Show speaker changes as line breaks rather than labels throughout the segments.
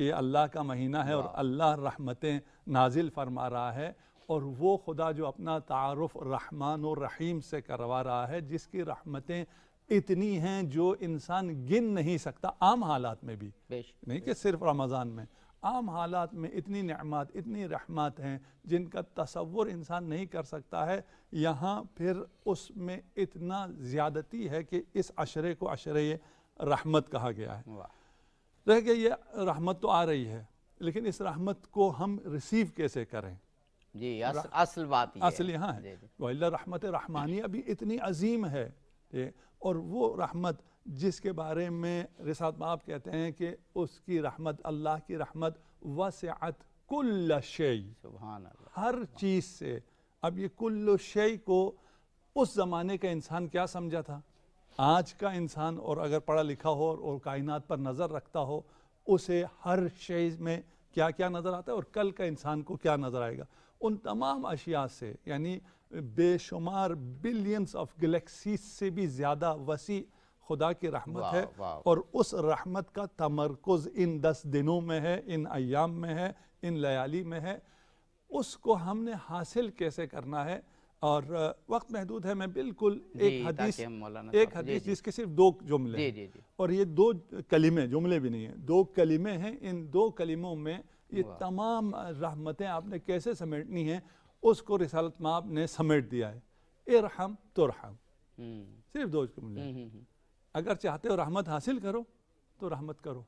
کہ یہ اللہ کا مہینہ ہے اور اللہ رحمتیں نازل فرما رہا ہے، اور وہ خدا جو اپنا تعارف رحمان و رحیم سے کروا رہا ہے، جس کی رحمتیں اتنی ہیں جو انسان گن نہیں سکتا، عام حالات میں بھی، نہیں کہ صرف رمضان میں، عام حالات میں اتنی نعمات، اتنی رحمات ہیں جن کا تصور انسان نہیں کر سکتا ہے۔ یہاں پھر اس میں اتنا زیادتی ہے کہ اس عشرے کو عشرے رحمت کہا گیا ہے۔ رہ گیا یہ رحمت تو آ رہی ہے، لیکن اس رحمت کو ہم ریسیو کیسے کریں؟
جی اصل بات یہ
اصل یہاں ہے، وَإِلَّا رحمت رحمانیہ بھی اتنی عظیم ہے، اور وہ رحمت جس کے بارے میں رسالت مآب کہتے ہیں کہ اس کی رحمت، اللہ کی رحمت وسعت کل شیء،
سبحان اللہ،
ہر چیز سے۔ اب یہ کل شیء کو اس زمانے کا انسان کیا سمجھا تھا؟ آج کا انسان اور اگر پڑھا لکھا ہو اور کائنات پر نظر رکھتا ہو، اسے ہر شیء میں کیا کیا نظر آتا ہے، اور کل کا انسان کو کیا نظر آئے گا؟ ان تمام اشیاء سے، یعنی بے شمار بلینز آف گلیکسیز سے بھی زیادہ وسیع خدا کی رحمت ہے، اور اس رحمت کا تمرکز ان 10 دنوں میں ہے، ان ایام میں ہے، ان لیالی میں ہے۔ اس کو ہم نے حاصل کیسے کرنا ہے؟ اور وقت محدود ہے، میں بالکل ایک حدیث جس کے صرف 2 جملے ہیں، اور یہ 2 کلمے، جملے بھی نہیں ہیں، 2 کلمے ہیں، ان 2 کلموں میں یہ تمام رحمتیں آپ نے کیسے سمیٹنی ہیں، اس کو رسالت مآب نے سمیٹ دیا ہے۔ ارحم ترحم، صرف 2 جملے۔ اگر چاہتے ہو رحمت حاصل کرو تو رحمت کرو،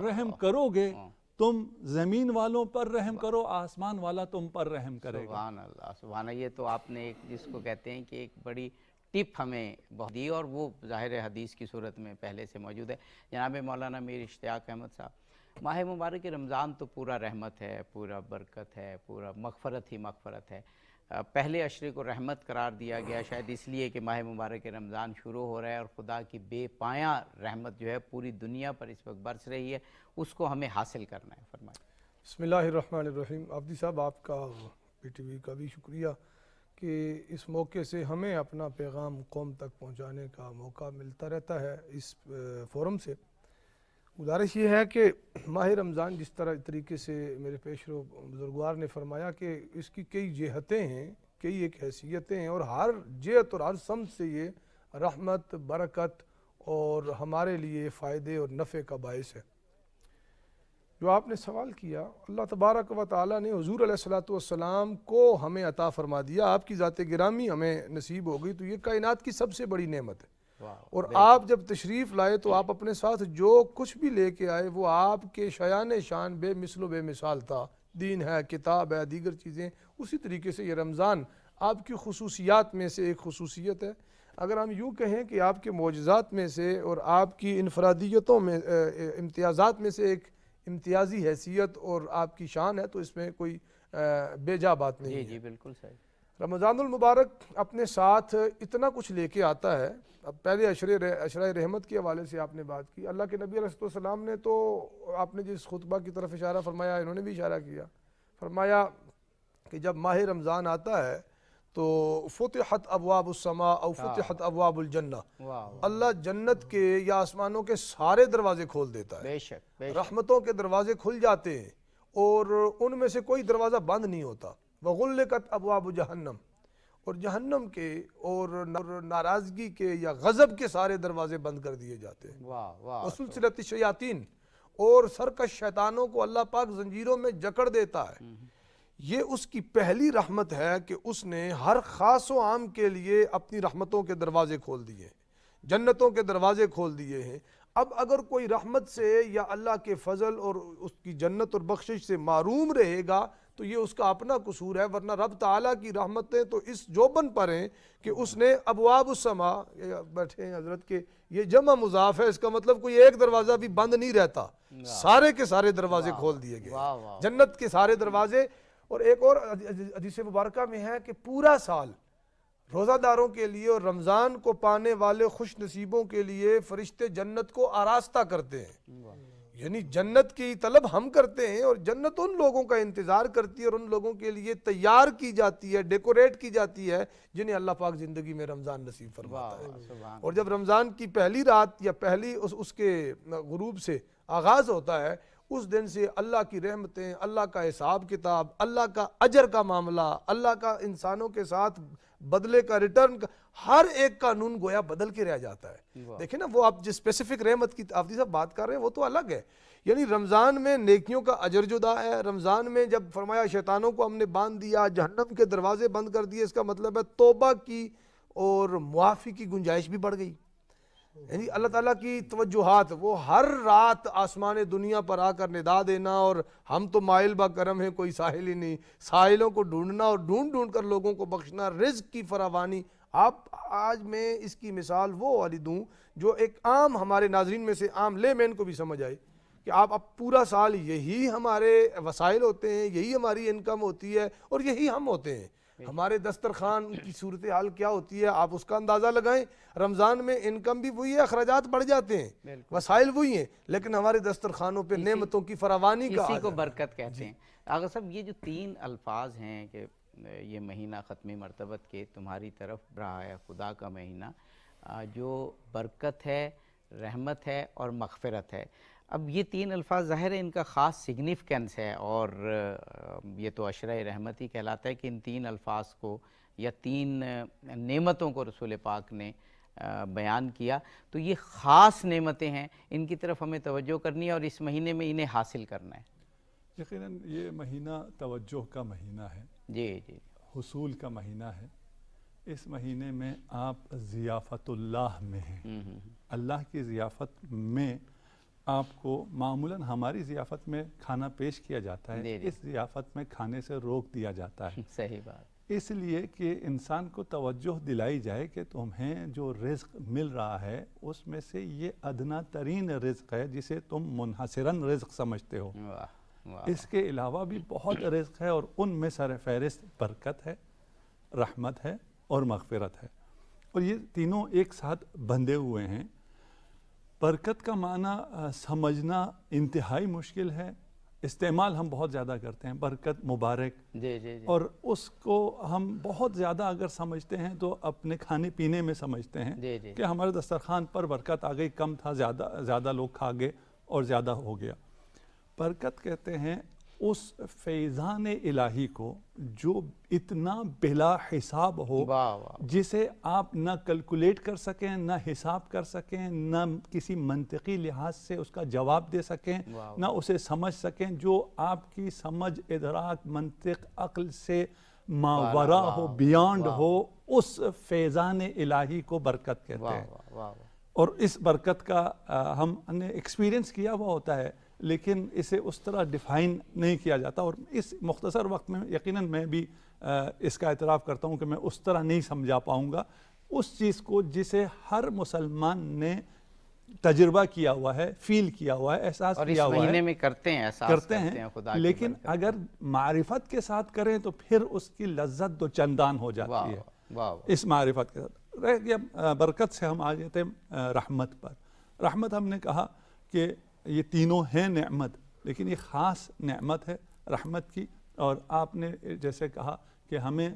رحم کرو گے تم زمین والوں پر رحم کرو، آسمان والا تم پر رحم کرے گا۔
سبحان اللہ، سبحان اللہ۔ یہ تو آپ نے ایک جس کو کہتے ہیں کہ ایک بڑی ٹپ ہمیں بہت دی، اور وہ ظاہر حدیث کی صورت میں پہلے سے موجود ہے۔ جناب مولانا میر اشتیاق احمد صاحب، ماہ مبارک رمضان تو پورا رحمت ہے، پورا برکت ہے، پورا مغفرت ہی مغفرت ہے۔ پہلے عشرے کو رحمت قرار دیا گیا شاید اس لیے کہ ماہ مبارک رمضان شروع ہو رہا ہے، اور خدا کی بے پایاں رحمت جو ہے پوری دنیا پر اس وقت برس رہی ہے، اس کو ہمیں حاصل کرنا ہے۔ فرمائیں۔
بسم اللہ الرحمن الرحیم۔ عابدی صاحب، آپ کا پی ٹی وی کا بھی شکریہ کہ اس موقع سے ہمیں اپنا پیغام قوم تک پہنچانے کا موقع ملتا رہتا ہے اس فورم سے۔ گزارش یہ ہے کہ ماہ رمضان جس طریقے سے میرے پیش رو بزرگوار نے فرمایا کہ اس کی کئی جہتیں ہیں، کئی ایک حیثیتیں ہیں، اور ہر جہت اور ہر سمت سے یہ رحمت، برکت اور ہمارے لیے فائدے اور نفع کا باعث ہے۔ جو آپ نے سوال کیا، اللہ تبارک و تعالیٰ نے حضور علیہ السلام کو ہمیں عطا فرما دیا، آپ کی ذات گرامی ہمیں نصیب ہو گئی، تو یہ کائنات کی سب سے بڑی نعمت ہے۔ اور آپ جب تشریف لائے تو آپ اپنے ساتھ جو کچھ بھی لے کے آئے وہ آپ کے شایان شان بے مثل و بے مثال تھا۔ دین ہے، کتاب ہے، دیگر چیزیں، اسی طریقے سے یہ رمضان آپ کی خصوصیات میں سے ایک خصوصیت ہے۔ اگر ہم یوں کہیں کہ آپ کے معجزات میں سے اور آپ کی انفرادیتوں میں، امتیازات میں سے ایک امتیازی حیثیت اور آپ کی شان ہے، تو اس میں کوئی بے جا بات نہیں ہے۔
جی بالکل صحیح۔
رمضان المبارک اپنے ساتھ اتنا کچھ لے کے آتا ہے۔ اب پہلے عشرہ رحمت کے حوالے سے آپ نے بات کی، اللہ کے نبی علیہ السلام نے تو، آپ نے جس خطبہ کی طرف اشارہ فرمایا، انہوں نے بھی اشارہ کیا، فرمایا کہ جب ماہ رمضان آتا ہے تو فتحت ابواب السماء او فتحت ابواب الجنہ، اللہ جنت کے یا آسمانوں کے سارے دروازے کھول دیتا ہے،
بے شک
رحمتوں کے دروازے کھل جاتے ہیں، اور ان میں سے کوئی دروازہ بند نہیں ہوتا۔ وغلقت ابواب جہنم، اور جہنم کے اور ناراضگی کے یا غضب کے سارے دروازے بند کر دیے جاتے ہیں۔ وسلسلۃ الشیاطین، اور سرکش شیطانوں کو اللہ پاک زنجیروں میں جکڑ دیتا ہے۔ یہ اس کی پہلی رحمت ہے کہ اس نے ہر خاص و عام کے لیے اپنی رحمتوں کے دروازے کھول دیے ہیں، جنتوں کے دروازے کھول دیے ہیں۔ اب اگر کوئی رحمت سے یا اللہ کے فضل اور اس کی جنت اور بخشش سے محروم رہے گا تو یہ اس کا اپنا قصور ہے، ورنہ رب تعالیٰ کی رحمتیں تو اس جوبن پر ہیں کہ اس نے ابواب السماء، بیٹھے ہیں حضرت کے، یہ جمع مضاف ہے، اس کا مطلب کوئی ایک دروازہ بھی بند نہیں رہتا، سارے کے سارے دروازے کھول دیے گئے، جنت کے سارے دروازے۔ اور ایک اور حدیث مبارکہ میں ہے کہ پورا سال روزہ داروں کے لیے اور رمضان کو پانے والے خوش نصیبوں کے لیے فرشتے جنت کو آراستہ کرتے ہیں، یعنی جنت کی طلب ہم کرتے ہیں، اور جنت ان لوگوں کا انتظار کرتی ہے اور ان لوگوں کے لیے تیار کی جاتی ہے، ڈیکوریٹ کی جاتی ہے، جنہیں اللہ پاک زندگی میں رمضان نصیب فرماتا ہے۔ اور جب رمضان کی پہلی رات یا پہلی اس کے غروب سے آغاز ہوتا ہے، اس دن سے اللہ کی رحمتیں، اللہ کا حساب کتاب، اللہ کا اجر کا معاملہ، اللہ کا انسانوں کے ساتھ بدلے کا ریٹرن کا ہر ایک قانون گویا بدل کے رہ جاتا ہے. دیکھیں نا وہ آپ جس اسپیسیفک رحمت کی آفتی صاحب بات کر رہے ہیں وہ تو الگ ہے. یعنی رمضان میں نیکیوں کا اجر جدا ہے. رمضان میں جب فرمایا شیطانوں کو ہم نے باندھ دیا، جہنم کے دروازے بند کر دیے، اس کا مطلب ہے توبہ کی اور معافی کی گنجائش بھی بڑھ گئی. یعنی اللہ تعالیٰ کی توجہات وہ ہر رات آسمان دنیا پر آ کر ندا دینا، اور ہم تو مائل با کرم ہیں کوئی ساحل ہی نہیں، ساحلوں کو ڈھونڈنا اور ڈھونڈ ڈھونڈ کر لوگوں کو بخشنا، رزق کی فراوانی. آپ آج میں اس کی مثال وہ والی دوں جو ایک عام ہمارے ناظرین میں سے عام لے مین کو بھی سمجھ آئے کہ آپ اب پورا سال یہی ہمارے وسائل ہوتے ہیں، یہی ہماری انکم ہوتی ہے اور یہی ہم ہوتے ہیں. ہمارے دسترخوان کی صورتحال کیا ہوتی ہے آپ اس کا اندازہ لگائیں. رمضان میں انکم بھی وہی ہے، اخراجات بڑھ جاتے ہیں، وسائل وہی ہیں، لیکن ہمارے دسترخوانوں پہ نعمتوں کی فراوانی کا
اسی کو برکت کہتے ہیں. آغا صاحب یہ جو 3 الفاظ ہیں کہ یہ مہینہ ختم مرتبت کے تمہاری طرف براہ خدا کا مہینہ، جو برکت ہے، رحمت ہے اور مغفرت ہے. اب یہ 3 الفاظ ظاہر ہے ان کا خاص سگنیفیکنس ہے، اور یہ تو عشرہ رحمت ہی کہلاتا ہے کہ ان 3 الفاظ کو یا 3 نعمتوں کو رسول پاک نے بیان کیا. تو یہ خاص نعمتیں ہیں، ان کی طرف ہمیں توجہ کرنی ہے اور اس مہینے میں انہیں حاصل کرنا ہے.
یقیناً یہ مہینہ توجہ کا مہینہ ہے،
جی جی،
حصول کا مہینہ ہے. اس مہینے میں آپ ضیافت اللہ میں ہیں، اللہ کی ضیافت میں آپ کو معمولاً ہماری ضیافت میں کھانا پیش کیا جاتا ہے، اس ضیافت میں کھانے سے روک دیا جاتا ہے.
صحیح بات.
اس لیے کہ انسان کو توجہ دلائی جائے کہ تمہیں جو رزق مل رہا ہے اس میں سے یہ ادنا ترین رزق ہے جسے تم منحصراً رزق سمجھتے ہو. اس کے علاوہ بھی بہت رزق ہے، اور ان میں سر فہرست برکت ہے، رحمت ہے اور مغفرت ہے. اور یہ تینوں ایک ساتھ بندھے ہوئے ہیں. برکت کا معنی سمجھنا انتہائی مشکل ہے، استعمال ہم بہت زیادہ کرتے ہیں، برکت مبارک، اور اس کو ہم بہت زیادہ اگر سمجھتے ہیں تو اپنے کھانے پینے میں سمجھتے ہیں کہ ہمارے دسترخوان پر برکت آ گئی، کم تھا، زیادہ لوگ کھا گئے اور زیادہ ہو گیا. برکت کہتے ہیں اس فیضان الہی کو جو اتنا بلا حساب ہو، جسے آپ نہ کیلکولیٹ کر سکیں، نہ حساب کر سکیں، نہ کسی منطقی لحاظ سے اس کا جواب دے سکیں، نہ اسے سمجھ سکیں، جو آپ کی سمجھ، ادراک، منطق، عقل سے ماورا ہو، بیانڈ ہو. اس فیضان الہی کو برکت کہتے ہیں. اور اس برکت کا ہم نے ایکسپیرینس کیا ہوا ہوتا ہے، لیکن اسے اس طرح ڈیفائن نہیں کیا جاتا. اور اس مختصر وقت میں یقیناً میں بھی اس کا اعتراف کرتا ہوں کہ میں اس طرح نہیں سمجھا پاؤں گا اس چیز کو جسے ہر مسلمان نے تجربہ کیا ہوا ہے، فیل کیا ہوا ہے، احساس کیا ہوا ہے.
اور اس مہینے میں کرتے ہیں، احساس کرتے ہیں خدا کی.
لیکن اگر معرفت کے ساتھ کریں تو پھر اس کی لذت دو چندان ہو جاتی ہے. اس معرفت کے ساتھ رہ گیا. برکت سے ہم آ جاتے ہیں رحمت پر. رحمت ہم نے کہا کہ یہ تینوں ہیں نعمت، لیکن یہ خاص نعمت ہے رحمت کی. اور آپ نے جیسے کہا کہ ہمیں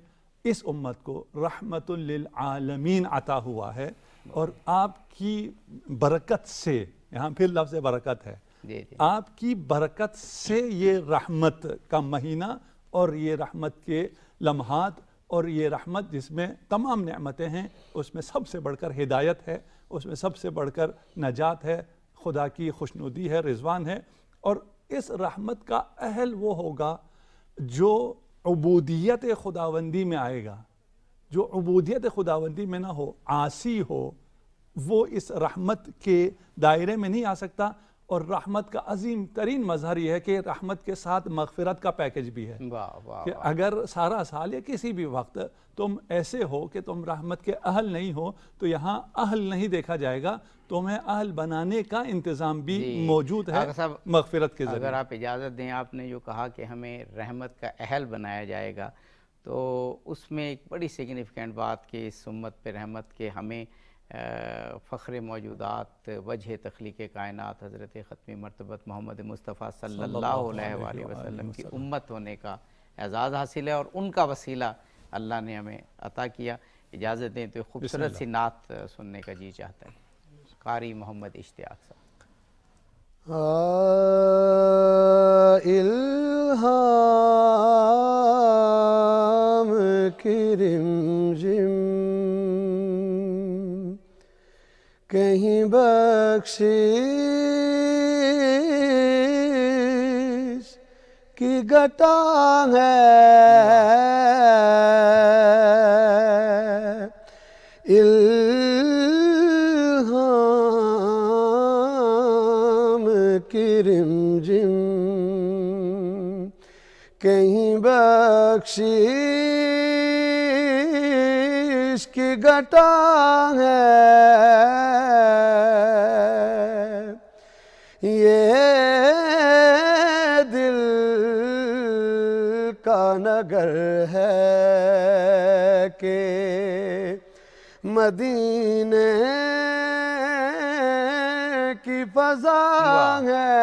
اس امت کو رحمت للعالمین عطا ہوا ہے، اور آپ کی برکت سے، یہاں پھر لفظ برکت ہے، آپ کی برکت سے یہ رحمت کا مہینہ اور یہ رحمت کے لمحات اور یہ رحمت جس میں تمام نعمتیں ہیں، اس میں سب سے بڑھ کر ہدایت ہے، اس میں سب سے بڑھ کر نجات ہے، خدا کی خوشنودی ہے، رضوان ہے. اور اس رحمت کا اہل وہ ہوگا جو عبودیت خداوندی میں آئے گا. جو عبودیت خداوندی میں نہ ہو، عاصی ہو، وہ اس رحمت کے دائرے میں نہیں آ سکتا. اور رحمت کا عظیم ترین مظہر یہ ہے کہ رحمت کے ساتھ مغفرت کا پیکج بھی ہے. کہ اگر سارا سال یا کسی بھی وقت تم ایسے ہو کہ تم رحمت کے اہل نہیں ہو، تو یہاں اہل نہیں دیکھا جائے گا، تمہیں اہل بنانے کا انتظام بھی موجود ہے مغفرت کے ذریعے.
اگر آپ اجازت دیں، آپ نے جو کہا کہ ہمیں رحمت کا اہل بنایا جائے گا، تو اس میں ایک بڑی سگنیفیکنٹ بات کہ اس امت پہ رحمت کے ہمیں فخر موجودات، وجہ تخلیق کائنات حضرت ختم مرتبت محمد مصطفیٰ صلی اللہ علیہ وآلہ وسلم کی امت ہونے کا اعزاز حاصل ہے، اور ان کا وسیلہ اللہ نے ہمیں عطا کیا. اجازت دیں تو خوبصورت سی نعت سننے کا جی چاہتا ہے. قاری محمد اشتیاق صاحب.
الہام کی رمجم کہیں بخشش کی گھٹا ہے الہام کی رمجم کہیں بخشش کی گھٹا ہے یہ دل کا نگر ہے کہ مدینے کی فضا ہے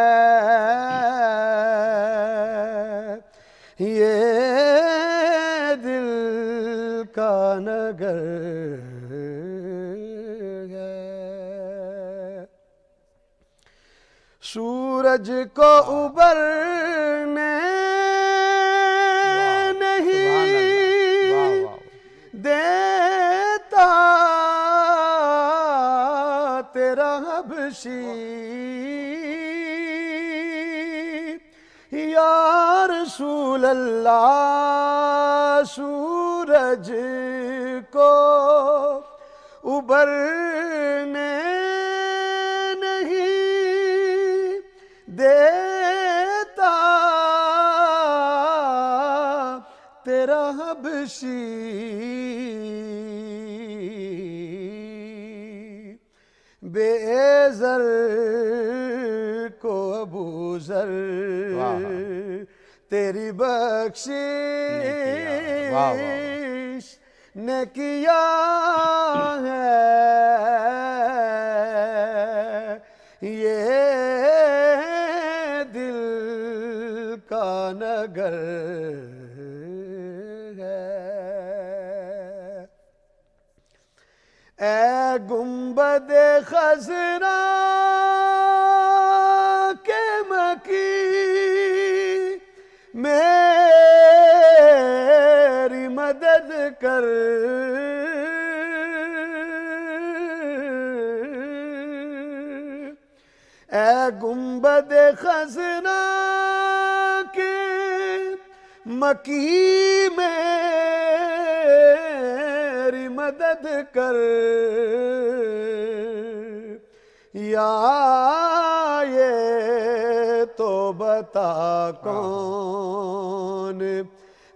یہ دل کا نگر ہے سورج کو ابھرنے نہیں دیتا تیرا حبشی یا رسول اللہ سورج کو ابھرنے نہیں دیتا تیرا حبشی بے ذر کو ابو ذر تیری بخشش نے کیا ہے یہ دل کا نگر ہے اے گنبد خضرا کے مکی میری مدد کر اے گنبد خضرا کے مکی میری مدد کر یا یہ تو بتا کون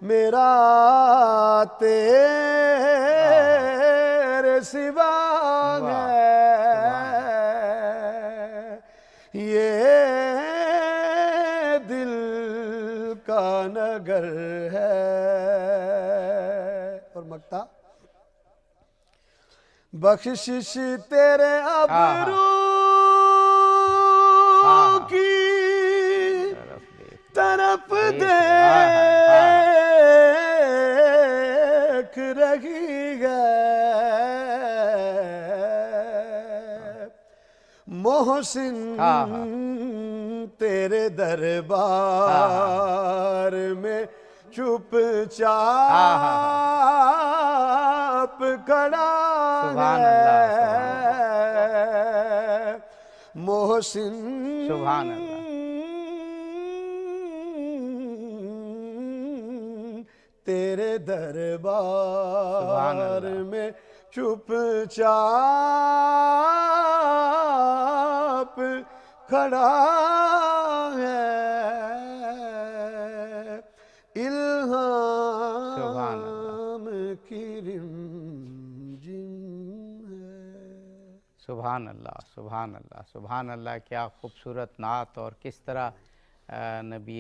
میرا تیرے سوا ہے یہ دل کا نگر ہے اور مکتا بخشش تیرے ابرو کی طرف دیکھ رہی ہے محسن تیرے دربار میں چپ چاپ کھڑا ہے محسن
سبحان اللہ
تیرے دربار میں چپ چاپ کھڑا ہے الہام کی رمجم ہے
سبحان اللہ سبحان اللہ سبحان اللہ کیا خوبصورت نعت اور کس طرح نبی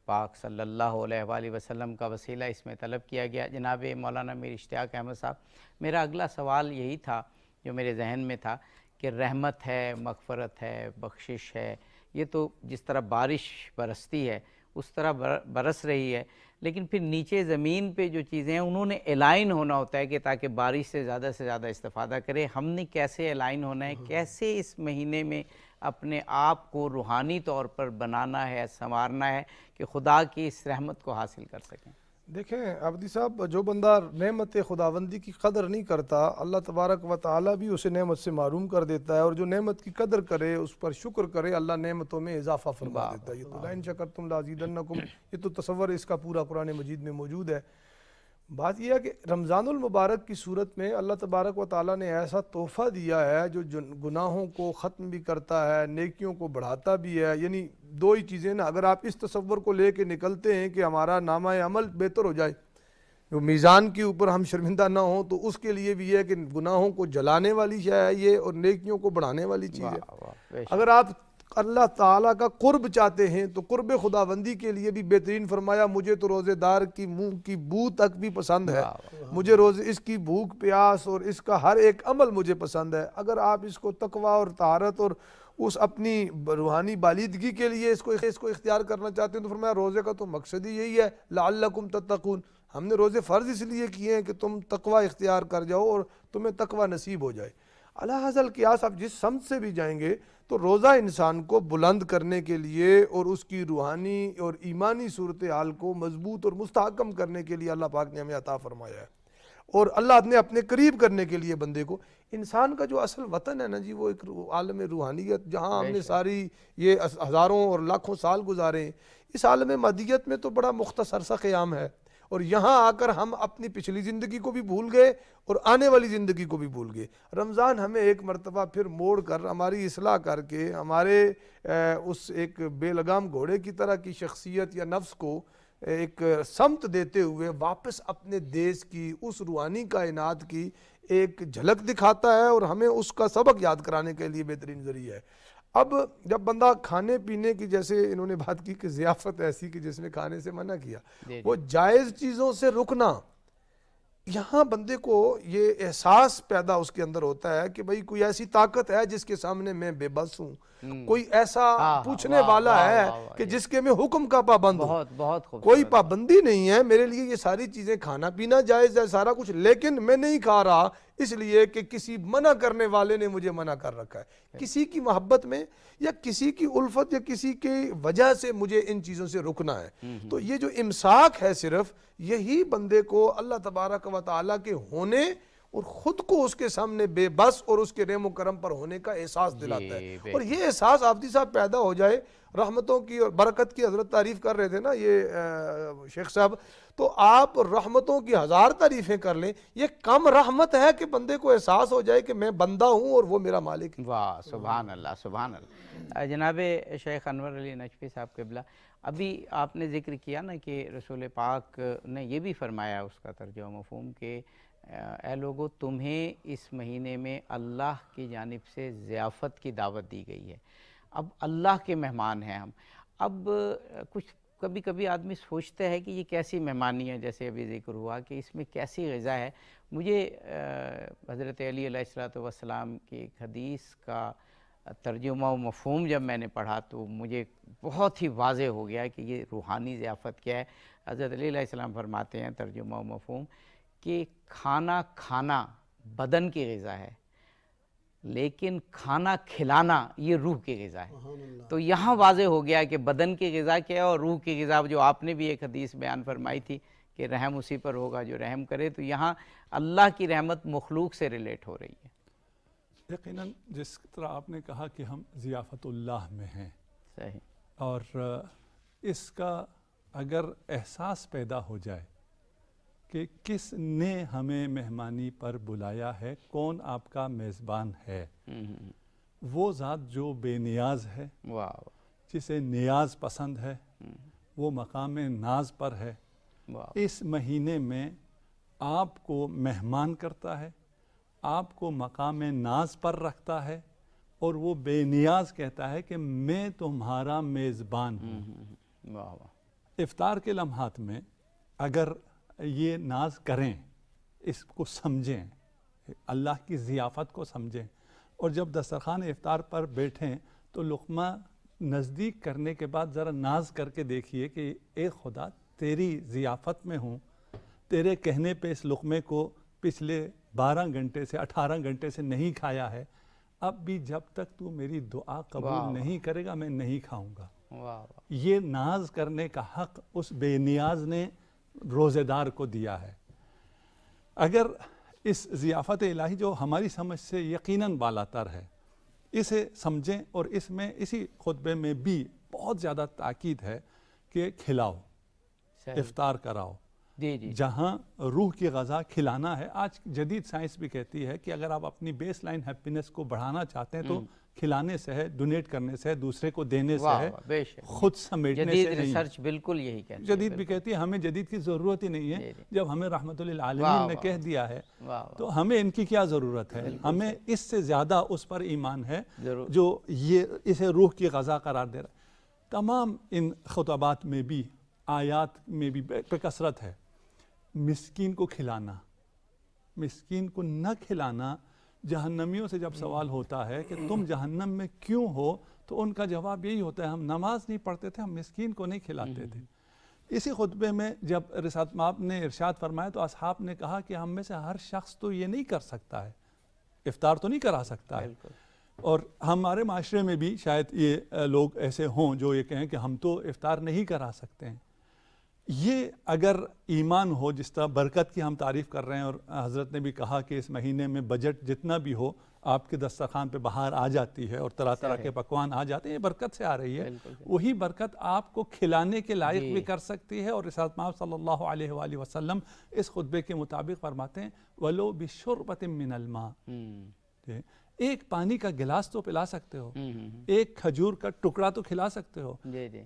پاک صلی اللہ علیہ وآلہ وسلم کا وسیلہ اس میں طلب کیا گیا۔ جناب مولانا میر اشتیاق احمد صاحب، میرا اگلا سوال یہی تھا جو میرے ذہن میں تھا کہ رحمت ہے، مغفرت ہے، بخشش ہے، یہ تو جس طرح بارش برستی ہے اس طرح برس رہی ہے، لیکن پھر نیچے زمین پہ جو چیزیں ہیں انہوں نے الائن ہونا ہوتا ہے کہ تاکہ بارش سے زیادہ استفادہ کرے۔ ہم نے کیسے الائن ہونا ہے، کیسے اس مہینے میں اپنے آپ کو روحانی طور پر بنانا ہے، سنوارنا ہے کہ خدا کی اس رحمت کو حاصل کر سکیں؟
دیکھیں عابدی صاحب، جو بندہ نعمت خداوندی کی قدر نہیں کرتا، اللہ تبارک و تعالیٰ بھی اسے نعمت سے محروم کر دیتا ہے، اور جو نعمت کی قدر کرے، اس پر شکر کرے، اللہ نعمتوں میں اضافہ فرما دیتا ہے۔ یہ تو لَئِن شَكَرْتُمْ لَأَزِيدَنَّكُمْ، یہ تو تصور اس کا پورا قرآن مجید میں موجود ہے۔ بات یہ ہے کہ رمضان المبارک کی صورت میں اللہ تبارک و تعالیٰ نے ایسا تحفہ دیا ہے جو گناہوں کو ختم بھی کرتا ہے، نیکیوں کو بڑھاتا بھی ہے۔ یعنی دو ہی چیزیں نا، اگر آپ اس تصور کو لے کے نکلتے ہیں کہ ہمارا نامہ عمل بہتر ہو جائے، جو میزان کے اوپر ہم شرمندہ نہ ہوں، تو اس کے لیے بھی ہے کہ گناہوں کو جلانے والی شے ہے یہ، اور نیکیوں کو بڑھانے والی چیز ہے۔ اگر آپ اللہ تعالیٰ کا قرب چاہتے ہیں تو قرب خداوندی کے لیے بھی بہترین فرمایا، مجھے تو روزے دار کی منہ کی بو تک بھی پسند ہے، مجھے روزے اس کی بھوک پیاس اور اس کا ہر ایک عمل مجھے پسند ہے۔ اگر آپ اس کو تقوی اور طہارت اور اس اپنی روحانی بالیدگی کے لیے اس کو اختیار کرنا چاہتے ہیں، تو فرمایا روزے کا تو مقصد ہی یہی ہے، لعلکم تتقون، ہم نے روزے فرض اس لیے کیے ہیں کہ تم تقوی اختیار کر جاؤ اور تمہیں تقوی نصیب ہو جائے۔ علی حاصل قیاس آپ جس سمت سے بھی جائیں گے تو روزہ انسان کو بلند کرنے کے لیے اور اس کی روحانی اور ایمانی صورتحال کو مضبوط اور مستحکم کرنے کے لیے اللہ پاک نے ہمیں عطا فرمایا ہے، اور اللہ نے اپنے قریب کرنے کے لیے بندے کو، انسان کا جو اصل وطن ہے نا جی، وہ ایک عالم روحانیت، جہاں ہم نے ساری یہ ہزاروں اور لاکھوں سال گزارے ہیں، اس عالم مادیت میں تو بڑا مختصر سا قیام ہے، اور یہاں آ کر ہم اپنی پچھلی زندگی کو بھی بھول گئے اور آنے والی زندگی کو بھی بھول گئے۔ رمضان ہمیں ایک مرتبہ پھر موڑ کر ہماری اصلاح کر کے ہمارے اس ایک بے لگام گھوڑے کی طرح کی شخصیت یا نفس کو ایک سمت دیتے ہوئے واپس اپنے دیس کی اس روحانی کائنات کی ایک جھلک دکھاتا ہے، اور ہمیں اس کا سبق یاد کرانے کے لیے بہترین ذریعہ ہے۔ اب جب بندہ کھانے پینے کی، جیسے انہوں نے بات کی کہ ضیافت ایسی کہ جس میں کھانے سے منع کیا، وہ جائز چیزوں سے رکنا، یہاں بندے کو یہ احساس پیدا اس کے اندر ہوتا ہے کہ بھئی کوئی ایسی طاقت ہے جس کے سامنے میں بے بس ہوں، کوئی ایسا پوچھنے والا ہے کہ جس کے میں حکم کا پابند ہوں۔
بہت خوب،
کوئی پابندی نہیں ہے میرے لیے، یہ ساری چیزیں کھانا پینا جائز ہے سارا کچھ، لیکن میں نہیں کھا رہا اس لیے کہ کسی منع کرنے والے نے مجھے منع کر رکھا ہے، کسی کی محبت میں یا کسی کی الفت یا کسی کی وجہ سے مجھے ان چیزوں سے رکنا ہے۔ تو یہ جو امساک ہے صرف یہی بندے کو اللہ تبارک و تعالیٰ کے ہونے اور خود کو اس کے سامنے بے بس اور اس کے رحم و کرم پر ہونے کا احساس دلاتا ہے، اور یہ احساس عابدی صاحب پیدا ہو جائے، رحمتوں کی اور برکت کی حضرت تعریف کر رہے تھے نا یہ شیخ صاحب، تو آپ رحمتوں کی ہزار تعریفیں کر لیں، یہ کم رحمت ہے کہ بندے کو احساس ہو جائے کہ میں بندہ ہوں اور وہ میرا مالک ہے۔
واہ، سبحان اللہ، سبحان اللہ۔ جناب شیخ انور علی نجفی صاحب قبلہ، ابھی آپ نے ذکر کیا نا کہ رسول پاک نے یہ بھی فرمایا، اس کا ترجمہ مفہوم کہ اے لوگو تمہیں اس مہینے میں اللہ کی جانب سے ضیافت کی دعوت دی گئی ہے، اب اللہ کے مہمان ہیں ہم۔ اب کچھ کبھی کبھی آدمی سوچتا ہے کہ یہ کیسی مہمانی ہے، جیسے ابھی ذکر ہوا کہ اس میں کیسی غذا ہے۔ مجھے حضرت علی علیہ السلام کی ایک حدیث کا ترجمہ و مفہوم جب میں نے پڑھا تو مجھے بہت ہی واضح ہو گیا کہ یہ روحانی ضیافت کیا ہے۔ حضرت علی علیہ السلام فرماتے ہیں ترجمہ و مفہوم کہ کھانا کھانا بدن کی غذا ہے، لیکن کھانا کھلانا یہ روح کی غذا ہے۔ تو یہاں واضح ہو گیا کہ بدن کی غذا کیا ہے اور روح کی غذا، جو آپ نے بھی ایک حدیث بیان فرمائی تھی کہ رحم اسی پر ہوگا جو رحم کرے، تو یہاں اللہ کی رحمت مخلوق سے ریلیٹ ہو رہی ہے۔
یقیناً جس طرح آپ نے کہا کہ ہم ضیافت اللہ میں ہیں،
صحیح،
اور اس کا اگر احساس پیدا ہو جائے کہ کس نے ہمیں مہمانی پر بلایا ہے، کون آپ کا میزبان ہے، وہ ذات جو بے نیاز ہے، جسے نیاز پسند ہے، وہ مقام ناز پر ہے، اس مہینے میں آپ کو مہمان کرتا ہے، آپ کو مقام ناز پر رکھتا ہے، اور وہ بے نیاز کہتا ہے کہ میں تمہارا میزبان ہوں۔ افطار کے لمحات میں اگر یہ ناز کریں، اس کو سمجھیں، اللہ کی ضیافت کو سمجھیں، اور جب دسترخوان افطار پر بیٹھیں تو لقمہ نزدیک کرنے کے بعد ذرا ناز کر کے دیکھیے کہ اے خدا تیری ضیافت میں ہوں، تیرے کہنے پہ اس لقمے کو پچھلے 12 گھنٹے سے 18 گھنٹے سے نہیں کھایا ہے، اب بھی جب تک تو میری دعا قبول نہیں کرے گا میں نہیں کھاؤں گا۔
واہ
یہ ناز کرنے کا حق اس بے نیاز نے روزے دار کو دیا ہے۔ اگر اس ضیافت الہی جو ہماری سمجھ سے یقیناً بالاتر ہے اسے سمجھیں، اور اس میں اسی خطبے میں بھی بہت زیادہ تاکید ہے کہ کھلاؤ، افطار کراؤ۔
جی جی
جہاں روح کی غذا کھلانا ہے، آج جدید سائنس بھی کہتی ہے کہ اگر آپ اپنی بیس لائن ہیپینس کو بڑھانا چاہتے ہیں تو کھلانے سے ہے، ڈونیٹ کرنے سے ہے، دوسرے کو دینے سے ہے،
بے شک
خود سمیٹنے
جدید
سے نہیں۔
ریسرچ بالکل یہی کہتی ہے۔
جدید بھی کہتی ہے ہمیں جدید کی ضرورت ہی نہیں ہے، جب ہمیں رحمت للعالمین نے کہہ دیا ہے تو ہمیں ان کی کیا ضرورت ہے؟ ہمیں اس سے زیادہ اس پر ایمان ہے جو یہ اسے روح کی غذا قرار دے رہا ہے۔ تمام ان خطبات میں بھی، آیات میں بھی بے کثرت ہے مسکین کو کھلانا۔ مسکین کو نہ کھلانا، جہنمیوں سے جب سوال ہوتا ہے کہ تم جہنم میں کیوں ہو، تو ان کا جواب یہی ہوتا ہے ہم نماز نہیں پڑھتے تھے، ہم مسکین کو نہیں کھلاتے تھے۔ اسی خطبے میں جب رسالت مآب نے ارشاد فرمایا تو اصحاب نے کہا کہ ہم میں سے ہر شخص تو یہ نہیں کر سکتا ہے، افطار تو نہیں کرا سکتا ہے۔ اور ہمارے معاشرے میں بھی شاید یہ لوگ ایسے ہوں جو یہ کہیں کہ ہم تو افطار نہیں کرا سکتے ہیں۔ یہ اگر ایمان ہو، جس طرح برکت کی ہم تعریف کر رہے ہیں، اور حضرت نے بھی کہا کہ اس مہینے میں بجٹ جتنا بھی ہو آپ کے دسترخوان پہ بہار آ جاتی ہے اور طرح طرح کے پکوان آ جاتے ہیں، یہ برکت سے آ رہی ہے۔ وہی برکت آپ کو کھلانے کے لائق بھی کر سکتی ہے، اور رسالت مآب صلی اللہ علیہ وآلہ وسلم اس خطبے کے مطابق فرماتے ہیں وَلَوْ بِشُرْبَةٍ مِّنَ الْمَاءِ، ایک پانی کا گلاس تو پلا سکتے ہو، ایک کھجور کا ٹکڑا تو کھلا سکتے ہو،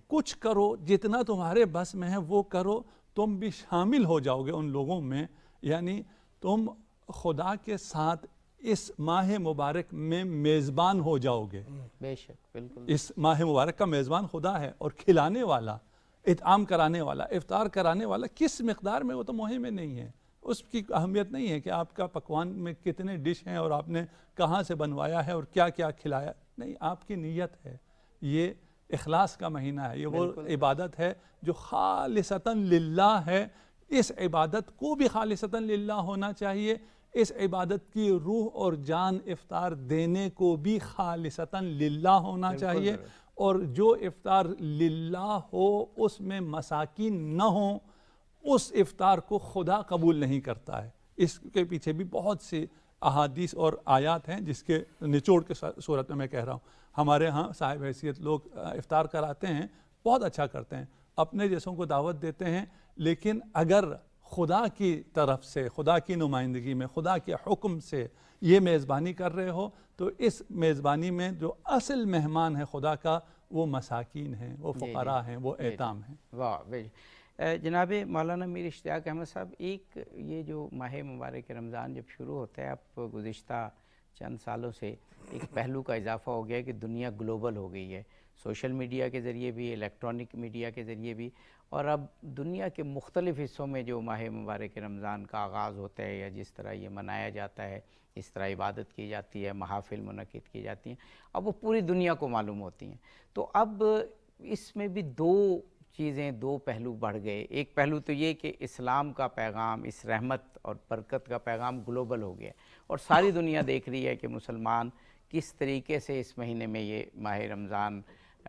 کچھ کرو، جتنا تمہارے بس میں ہے وہ کرو، تم بھی شامل ہو جاؤ گے ان لوگوں میں۔ یعنی تم خدا کے ساتھ اس ماہ مبارک میں میزبان ہو جاؤ گے۔
بے شک بالکل
اس ماہ مبارک کا میزبان خدا ہے، اور کھلانے والا، اطعام کرانے والا، افطار کرانے والا کس مقدار میں وہ تو مہم میں نہیں ہے، اس کی اہمیت نہیں ہے کہ آپ کا پکوان میں کتنے ڈش ہیں اور آپ نے کہاں سے بنوایا ہے اور کیا کیا کھلایا، نہیں، آپ کی نیت ہے۔ یہ اخلاص کا مہینہ ہے، یہ وہ عبادت ہے جو خالصتاً للہ ہے۔ اس عبادت کو بھی خالصتاً للہ ہونا چاہیے، اس عبادت کی روح اور جان افطار دینے کو بھی خالصتاً للہ ہونا چاہیے، اور جو افطار للہ ہو اس میں مساکین نہ ہوں، اس افطار کو خدا قبول نہیں کرتا ہے۔ اس کے پیچھے بھی بہت سی احادیث اور آیات ہیں جس کے نچوڑ کے صورت میں کہہ رہا ہوں۔ ہمارے ہاں صاحب حیثیت لوگ افطار کراتے ہیں، بہت اچھا کرتے ہیں، اپنے جیسوں کو دعوت دیتے ہیں، لیکن اگر خدا کی طرف سے، خدا کی نمائندگی میں، خدا کے حکم سے یہ میزبانی کر رہے ہو تو اس میزبانی میں جو اصل مہمان ہے خدا کا وہ مساکین ہیں، وہ فقراء ہیں، وہ ایتام ہیں۔
واہ جناب مولانا میر اشتیاق احمد صاحب، ایک یہ جو ماہ مبارک رمضان جب شروع ہوتا ہے، اب گزشتہ چند سالوں سے ایک پہلو کا اضافہ ہو گیا ہے کہ دنیا گلوبل ہو گئی ہے، سوشل میڈیا کے ذریعے بھی، الیکٹرانک میڈیا کے ذریعے بھی، اور اب دنیا کے مختلف حصوں میں جو ماہ مبارک رمضان کا آغاز ہوتا ہے یا جس طرح یہ منایا جاتا ہے، اس طرح عبادت کی جاتی ہے، محافل منعقد کی جاتی ہیں، اب وہ پوری دنیا کو معلوم ہوتی ہیں۔ تو اب اس میں بھی دو چیزیں، دو پہلو بڑھ گئے۔ ایک پہلو تو یہ کہ اسلام کا پیغام، اس رحمت اور برکت کا پیغام گلوبل ہو گیا، اور ساری دنیا دیکھ رہی ہے کہ مسلمان کس طریقے سے اس مہینے میں یہ ماہ رمضان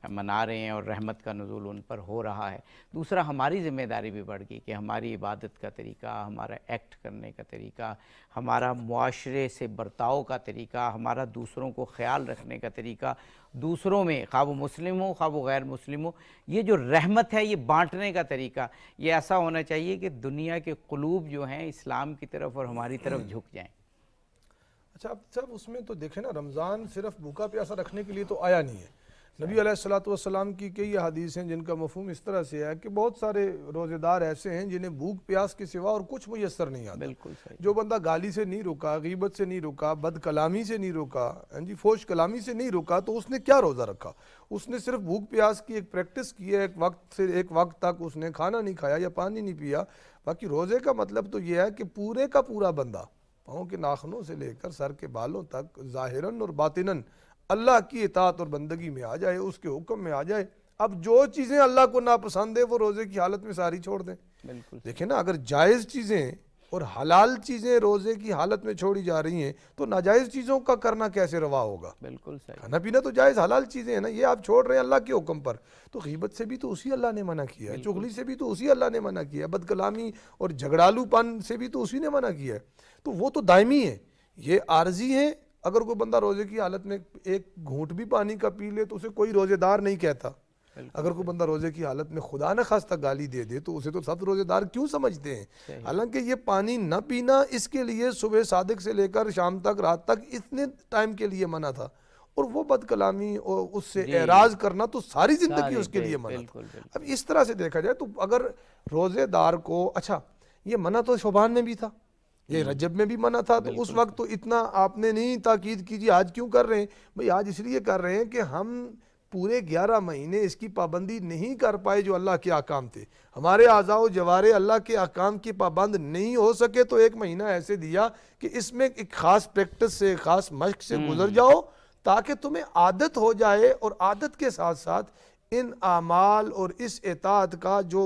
منا رہے ہیں اور رحمت کا نزول ان پر ہو رہا ہے۔ دوسرا، ہماری ذمہ داری بھی بڑھ گئی کہ ہماری عبادت کا طریقہ، ہمارا ایکٹ کرنے کا طریقہ، ہمارا معاشرے سے برتاؤ کا طریقہ، ہمارا دوسروں کو خیال رکھنے کا طریقہ، دوسروں میں خواہ وہ مسلم ہو خواہ وہ غیر مسلم ہو، یہ جو رحمت ہے یہ بانٹنے کا طریقہ، یہ ایسا ہونا چاہیے کہ دنیا کے قلوب جو ہیں اسلام کی طرف اور ہماری طرف جھک جائیں۔
اچھا، اب صاحب اس میں تو دیکھیں نا، رمضان صرف بھوکا پیاسا رکھنے کے لیے تو آیا نہیں ہے۔ نبی علیہ السلام کی کئی حدیث ہیں جن کا مفہوم اس طرح سے ہے کہ بہت سارے روزے دار ایسے ہیں جنہیں بھوک پیاس کے سوا اور کچھ میسر نہیں آتا۔
بالکل صحیح۔
جو بندہ گالی سے نہیں رکا، غیبت سے نہیں رکا، بد کلامی سے نہیں رکا، فوش کلامی سے نہیں رکا، تو اس نے کیا روزہ رکھا؟ اس نے صرف بھوک پیاس کی ایک پریکٹس کی ہے، ایک وقت تک اس نے کھانا نہیں کھایا یا پانی نہیں پیا۔ باقی روزے کا مطلب تو یہ ہے کہ پورے کا پورا بندہ پاؤں کے ناخنوں سے لے کر سر کے بالوں تک ظاہراً اور باطناً اللہ کی اطاعت اور بندگی میں آ جائے، اس کے حکم میں آ جائے۔ اب جو چیزیں اللہ کو ناپسند ہے وہ روزے کی حالت میں ساری چھوڑ دیں۔
بالکل
دیکھیں نا، اگر جائز چیزیں اور حلال چیزیں روزے کی حالت میں چھوڑی جا رہی ہیں تو ناجائز چیزوں کا کرنا کیسے روا ہوگا؟
بالکل صحیح.
کھانا پینا تو جائز حلال چیزیں ہیں نا، یہ آپ چھوڑ رہے ہیں اللہ کے حکم پر. تو غیبت سے بھی تو اسی اللہ نے منع کیا ہے، چغلی سے بھی تو اسی اللہ نے منع کیا ہے، بد کلامی اور جھگڑالو پن سے بھی تو اسی نے منع کیا ہے. تو وہ تو دائمی ہے، یہ عارضی ہیں. اگر کوئی بندہ روزے کی حالت میں ایک گھونٹ بھی پانی کا پی لے تو اسے کوئی روزے دار نہیں کہتا. اگر کوئی بندہ روزے کی حالت میں خدا نہ خواستہ گالی دے دے تو اسے تو سب روزے دار کیوں سمجھتے ہیں؟ حالانکہ یہ پانی نہ پینا اس کے لیے صبح صادق سے لے کر شام تک رات تک اتنے ٹائم کے لیے منع تھا، اور وہ بد کلامی اور اس سے اعراض کرنا تو ساری زندگی اس کے لیے منع تھا. اب اس طرح سے دیکھا جائے تو اگر روزے دار کو، اچھا یہ منع تو شعبان میں بھی تھا، یہ رجب میں بھی منع تھا، تو اس وقت تو اتنا آپ نے نہیں تاکید کیجیے آج کیوں کر رہے ہیں؟ بھئی آج اس لیے کر رہے ہیں کہ ہم پورے 11 مہینے اس کی پابندی نہیں کر پائے جو اللہ کے احکام تھے. ہمارے اعضاء و جوارے اللہ کے احکام کی پابند نہیں ہو سکے تو ایک مہینہ ایسے دیا کہ اس میں ایک خاص پریکٹس سے، خاص مشق سے گزر جاؤ تاکہ تمہیں عادت ہو جائے، اور عادت کے ساتھ ساتھ ان اعمال اور اس اطاعت کا جو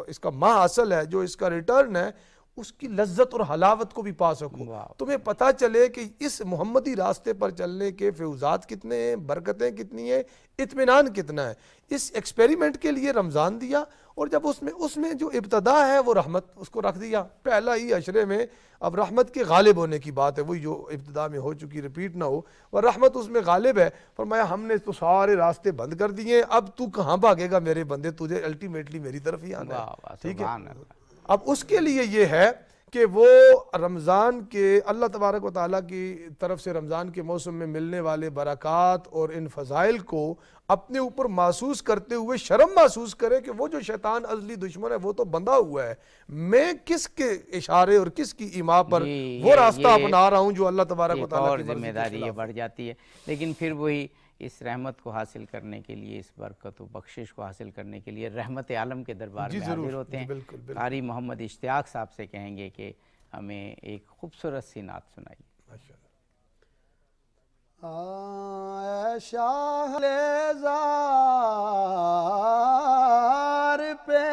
اس کا حاصل ہے، جو اس کا ریٹرن ہے، اس کی لذت اور حلاوت کو بھی پا سکو. تمہیں پتہ چلے کہ اس محمدی راستے پر چلنے کے فیوزات کتنے ہیں، برکتیں کتنی ہیں، اطمینان کتنا ہے. اس ایکسپیریمنٹ کے لیے رمضان دیا، اور جب اس میں جو ابتدا ہے وہ رحمت اس کو رکھ دیا پہلا ہی عشرے میں. اب رحمت کے غالب ہونے کی بات ہے، وہی جو ابتدا میں ہو چکی ریپیٹ نہ ہو، اور رحمت اس میں غالب ہے. فرمایا ہم نے تو سارے راستے بند کر دیے، اب تو کہاں بھاگے گا میرے بندے، تجھے الٹیمیٹلی میری طرف ہی آنا ہے. ٹھیک ہے، اب اس کے لیے یہ ہے کہ وہ رمضان کے اللہ تبارک و تعالیٰ کی طرف سے رمضان کے موسم میں ملنے والے برکات اور ان فضائل کو اپنے اوپر محسوس کرتے ہوئے شرم محسوس کرے کہ وہ جو شیطان ازلی دشمن ہے وہ تو بندھا ہوا ہے، میں کس کے اشارے اور کس کی ایما پر وہ راستہ اپنا رہا ہوں جو اللہ تبارک و تعالیٰ کی مرضی کے
ذمہ داری یہ بڑھ جاتی ہے. لیکن پھر وہی اس رحمت کو حاصل کرنے کے لیے، اس برکت و بخشش کو حاصل کرنے کے لیے رحمت عالم کے دربار میں حاضر ہوتے ہیں. قاری محمد اشتیاق صاحب سے کہیں گے کہ ہمیں ایک خوبصورت سی نعت سنائیے.
اے شاہ زار پہ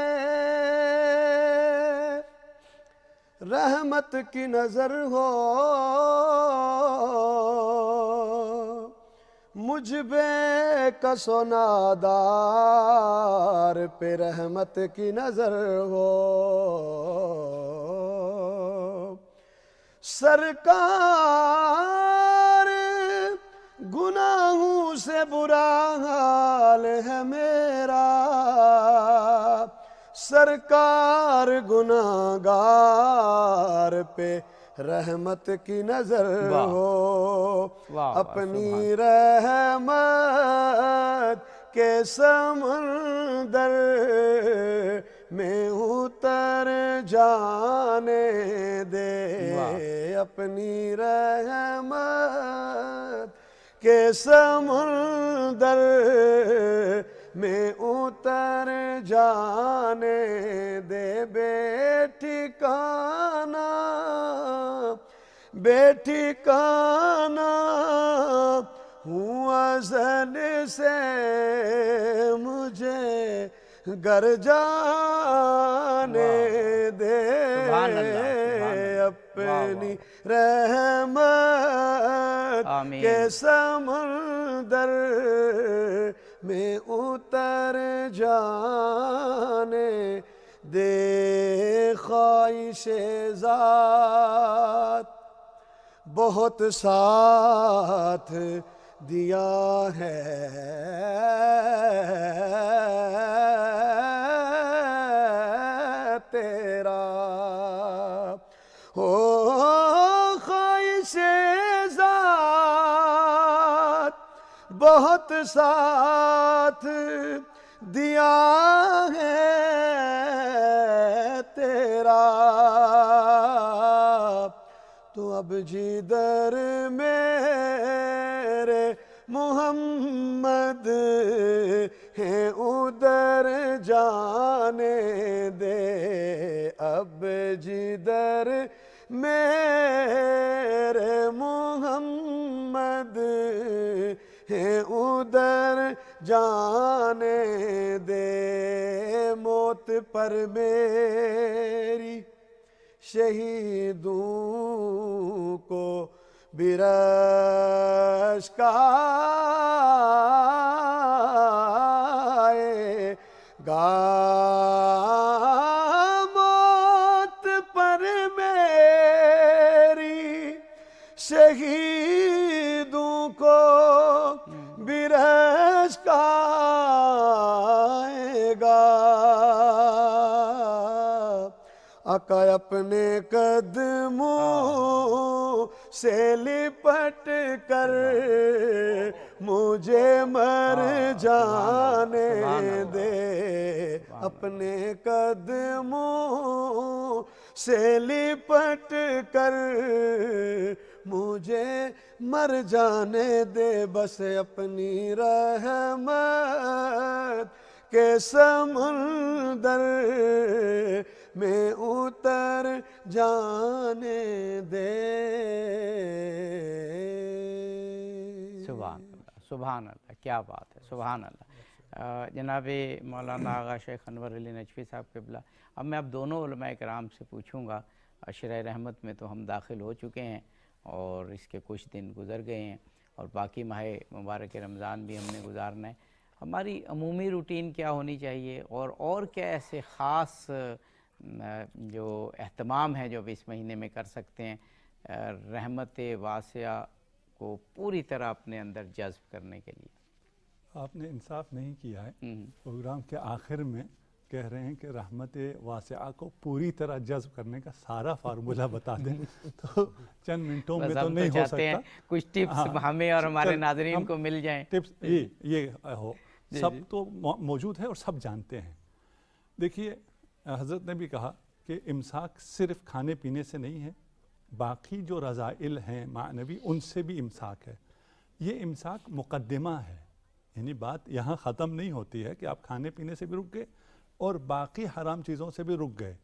رحمت کی نظر ہو، مجھ بے کس و نادار پہ رحمت کی نظر ہو. سرکار گناہوں سے برا حال ہے میرا، سرکار گناہگار پہ رحمت کی نظر ہو. اپنی رحمت کے سمندر میں اتر جانے دے، اپنی رحمت کے سمندر میں اتر جانے دے. بے ٹھکانہ ہوں ازل سے، مجھے گر جانے دے. اپنی رحمت کے سمندر میں اتر جانے دے. خواہش ذات بہت ساتھ دیا ہے تیرا، ہو خواہش ذات بہت ساتھ دیا ہے تیرا. تو اب جدھر میرے محمد ہیں ادھر جانے دے. اب جدھر میرے محمد ہیں ادھر جانے دے. موت پر میری شہیدوں کو بھی رشک آئے گا، موت پر میری شہیدوں کو بھی رشک آئے گا۔ آقا اپنے قدموں سے لپٹ کر مجھے مر جانے دے، اپنے قدموں سے لپٹ کر مجھے مر جانے دے، بس اپنی رحمت کے سمندر میں اتر جانے دے۔
سبحان اللہ، سبحان اللہ، کیا بات ہے، سبحان اللہ۔ جناب مولانا آغا شیخ انور علی نجفی صاحب قبلہ، اب میں اب دونوں علماء کرام سے پوچھوں گا، عشرۂ رحمت میں تو ہم داخل ہو چکے ہیں اور اس کے کچھ دن گزر گئے ہیں اور باقی ماہ مبارک رمضان بھی ہم نے گزارنا ہے، ہماری عمومی روٹین کیا ہونی چاہیے اور کیا ایسے خاص جو اہتمام ہے جو اب اس مہینے میں کر سکتے ہیں رحمت واسعہ کو پوری طرح اپنے اندر جذب کرنے کے لیے؟
آپ نے انصاف نہیں کیا ہے، پروگرام کے آخر میں کہہ رہے ہیں کہ رحمت واسعہ کو پوری طرح جذب کرنے کا سارا فارمولہ بتا دیں تو چند منٹوں میں تو نہیں ہو سکتا۔
کچھ ٹپس ہمیں اور ہمارے ناظرین کو مل جائیں۔
ٹپس یہ ہو، سب تو موجود ہے اور سب جانتے ہیں۔ دیکھیے حضرت نے بھی کہا کہ امساک صرف کھانے پینے سے نہیں ہے، باقی جو رذائل ہیں معنوی ان سے بھی امساک ہے۔ یہ امساک مقدمہ ہے، یعنی بات یہاں ختم نہیں ہوتی ہے کہ آپ کھانے پینے سے بھی رک گئے اور باقی حرام چیزوں سے بھی رک گئے۔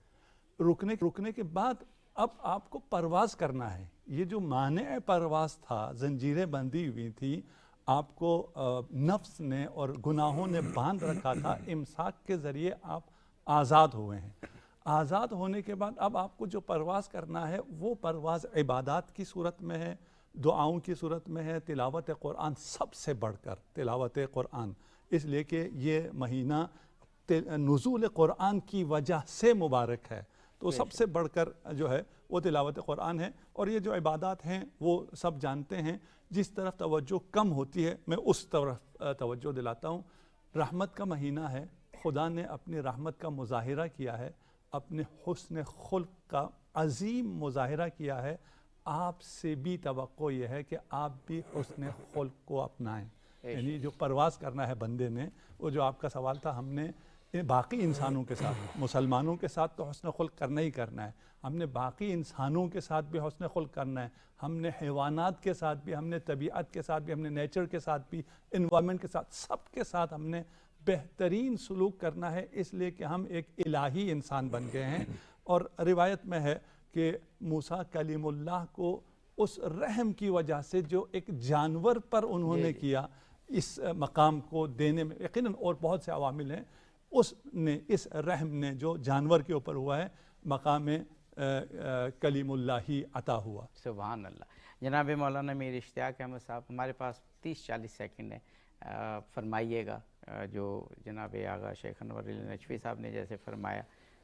رکنے کے بعد اب آپ کو پرواز کرنا ہے۔ یہ جو مانع پرواز تھا، زنجیریں بندھی ہوئی تھی، آپ کو نفس نے اور گناہوں نے باندھ رکھا تھا، امساک کے ذریعے آپ آزاد ہوئے ہیں۔ آزاد ہونے کے بعد اب آپ کو جو پرواز کرنا ہے وہ پرواز عبادات کی صورت میں ہے، دعاؤں کی صورت میں ہے، تلاوت قرآن سب سے بڑھ کر تلاوت قرآن، اس لیے کہ یہ مہینہ نزول قرآن کی وجہ سے مبارک ہے، تو سب سے بڑھ کر جو ہے وہ تلاوت قرآن ہے۔ اور یہ جو عبادات ہیں وہ سب جانتے ہیں، جس طرف توجہ کم ہوتی ہے میں اس طرف توجہ دلاتا ہوں۔ رحمت کا مہینہ ہے، خدا نے اپنی رحمت کا مظاہرہ کیا ہے، اپنے حسن خلق کا عظیم مظاہرہ کیا ہے۔ آپ سے بھی توقع یہ ہے کہ آپ بھی حسن خلق کو اپنائیں، یعنی جو پرواز کرنا ہے بندے نے، وہ جو آپ کا سوال تھا، ہم نے باقی انسانوں کے ساتھ، مسلمانوں کے ساتھ تو حسن خلق کرنا ہی کرنا ہے، ہم نے باقی انسانوں کے ساتھ بھی حسن خلق کرنا ہے، ہم نے حیوانات کے ساتھ بھی، ہم نے طبیعت کے ساتھ بھی، ہم نے نیچر کے ساتھ بھی، انوائرمنٹ کے ساتھ، سب کے ساتھ ہم نے بہترین سلوک کرنا ہے، اس لیے کہ ہم ایک الہی انسان بن گئے ہیں۔ اور روایت میں ہے کہ موسیٰ کلیم اللہ کو اس رحم کی وجہ سے جو ایک جانور پر انہوں نے کیا، اس مقام کو دینے میں یقیناً اور بہت سے عوامل ہیں، اس رحم نے جو جانور کے اوپر ہوا ہے مقام کلیم اللہ ہی عطا ہوا۔
سبحان اللہ۔ جناب مولانا میر اشتیاق احمد صاحب، ہمارے پاس 30-40 سیکنڈ ہے، فرمائیے گا جو جناب آغا شیخ انور علی نجفی صاحب نے جیسے فرمایا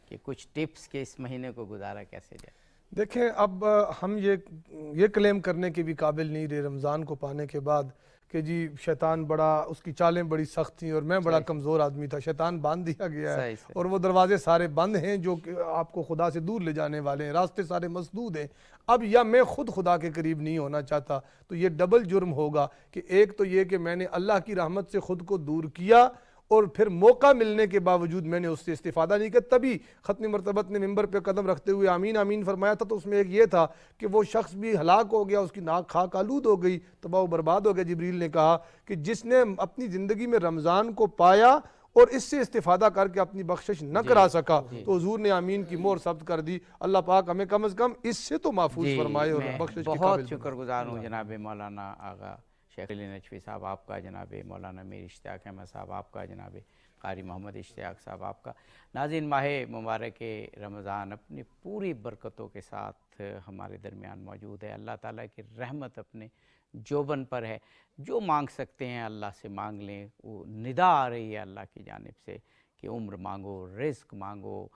کہ کچھ ٹپس کے اس مہینے کو گزارا کیسے جائے۔
دیکھیں اب ہم یہ کلیم کرنے کے بھی قابل نہیں رہے رمضان کو پانے کے بعد کہ جی شیطان بڑا، اس کی چالیں بڑی سخت تھیں اور میں بڑا کمزور آدمی تھا، شیطان باندھ دیا گیا ہے اور وہ دروازے سارے بند ہیں جو کہ آپ کو خدا سے دور لے جانے والے ہیں، راستے سارے مسدود ہیں۔ اب یا میں خود خدا کے قریب نہیں ہونا چاہتا تو یہ ڈبل جرم ہوگا کہ ایک تو یہ کہ میں نے اللہ کی رحمت سے خود کو دور کیا اور پھر موقع ملنے کے باوجود میں نے اس سے استفادہ نہیں کیا۔ تبھی ختم مرتبت نے ممبر پہ قدم رکھتے ہوئے آمین آمین فرمایا تھا، تو اس میں ایک یہ تھا کہ وہ شخص بھی ہلاک ہو گیا، اس کی ناک خاک آلود ہو گئی، تباہ و برباد ہو گیا۔ جبریل نے کہا کہ جس نے اپنی زندگی میں رمضان کو پایا اور اس سے استفادہ کر کے اپنی بخشش نہ کرا سکا تو حضور نے آمین کی مہر ثبت کر دی۔ اللہ پاک ہمیں کم از کم اس سے تو محفوظ فرمائے اور بخشش کے قابل
بہت شکر گزار ہوں جناب مولانا آغا شیخ علی نجفی صاحب آپ کا، جناب مولانا میر اشتیاق احمد صاحب آپ کا، جناب قاری محمد اشتیاق صاحب آپ کا۔ ناظرین، ماہ مبارک رمضان اپنی پوری برکتوں کے ساتھ ہمارے درمیان موجود ہے۔ اللہ تعالیٰ کی رحمت اپنے جوبن پر ہے، جو مانگ سکتے ہیں اللہ سے مانگ لیں۔ وہ ندا آ رہی ہے اللہ کی جانب سے کہ عمر مانگو، رزق مانگو،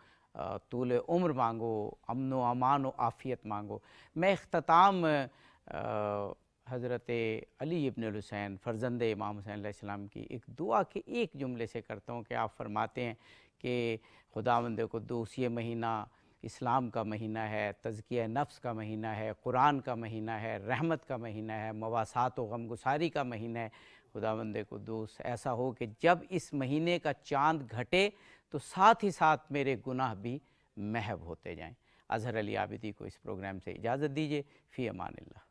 طول عمر مانگو، امن و امان و عافیت مانگو۔ میں اختتام حضرت علی ابن الحسین فرزند امام حسین علیہ السلام کی ایک دعا کے ایک جملے سے کرتا ہوں کہ آپ فرماتے ہیں کہ خداوند قدوس یہ مہینہ اسلام کا مہینہ ہے، تزکیہ نفس کا مہینہ ہے، قرآن کا مہینہ ہے، رحمت کا مہینہ ہے، مواسات و غمگساری کا مہینہ ہے۔ خداوند قدوس ایسا ہو کہ جب اس مہینے کا چاند گھٹے تو ساتھ ہی ساتھ میرے گناہ بھی محو ہوتے جائیں۔ اظہر علی عابدی کو اس پروگرام سے اجازت دیجیے۔ فی امان اللہ۔